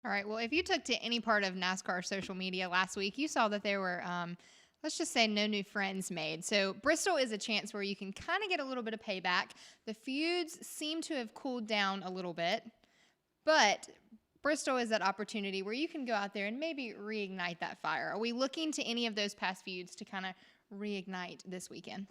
All right. Well, if you took to any part of NASCAR social media last week, you saw that there were, let's just say, no new friends made. So Bristol is a chance where you can kind of get a little bit of payback. The feuds seem to have cooled down a little bit, but Bristol is that opportunity where you can go out there and maybe reignite that fire. Are we looking to any of those past feuds to kind of reignite this weekend?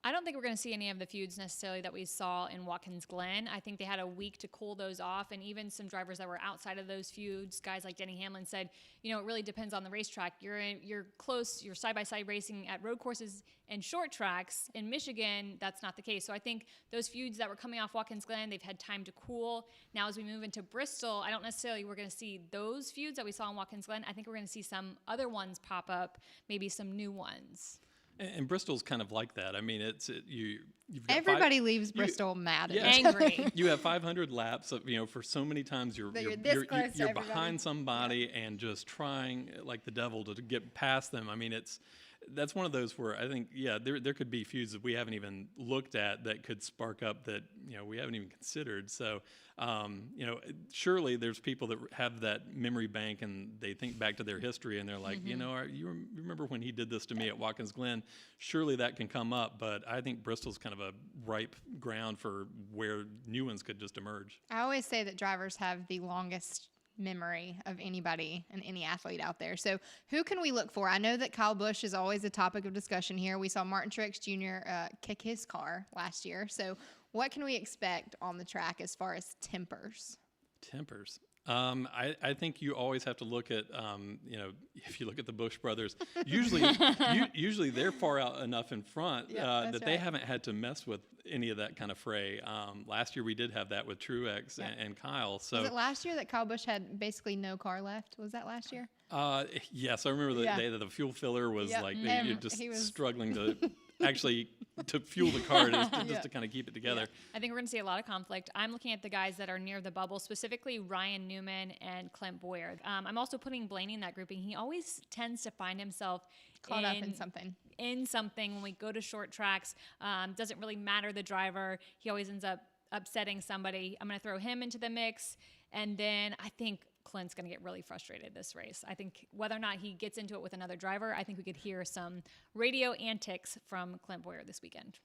I don't think we're going to see any of the feuds necessarily that we saw in Watkins Glen. I think they had a week to cool those off, and even some drivers that were outside of those feuds, guys like Denny Hamlin said, it really depends on the racetrack. You're close, you're side-by-side racing at road courses and short tracks. In Michigan, that's not the case. So I think those feuds that were coming off Watkins Glen, they've had time to cool. Now as we move into Bristol, I don't necessarily we're going to see those feuds that we saw in Watkins Glen. I think we're going to see some other ones pop up, maybe some new ones. And Bristol's kind of like that. I mean, you've got everybody leaves Bristol mad and angry. You have 500 laps of, for so many times you're behind somebody and just trying like the devil to get past them. I mean, that's one of those where I think, there could be feuds that we haven't even looked at that could spark up that, we haven't even considered. So, surely there's people that have that memory bank and they think back to their history and they're like, you remember when he did this to me at Watkins Glen? Surely that can come up, but I think Bristol's kind of a ripe ground for where new ones could just emerge. I always say that drivers have the longest memory of anybody and any athlete out there. So who can we look for? I know that Kyle Busch is always a topic of discussion here. We saw Martin Truex Jr. Kick his car last year. So what can we expect on the track as far as tempers? Tempers. I think you always have to look at, if you look at the Busch brothers, usually they're far out enough in front that they haven't had to mess with any of that kind of fray. Last year we did have that with Truex and Kyle. So was it last year that Kyle Busch had basically no car left? Was that last year? Yes, I remember the day that the fuel filler was you're just struggling to actually to fuel the car just to kind of keep it together. I think we're going to see a lot of conflict. I'm looking at the guys that are near the bubble, specifically Ryan Newman and Clint Boyer. I'm also putting Blaney in that grouping. He always tends to find himself caught up in something. When we go to short tracks. Doesn't really matter the driver. He always ends up upsetting somebody. I'm going to throw him into the mix. And then I think Clint's going to get really frustrated this race. I think whether or not he gets into it with another driver, I think we could hear some radio antics from Clint Boyer this weekend.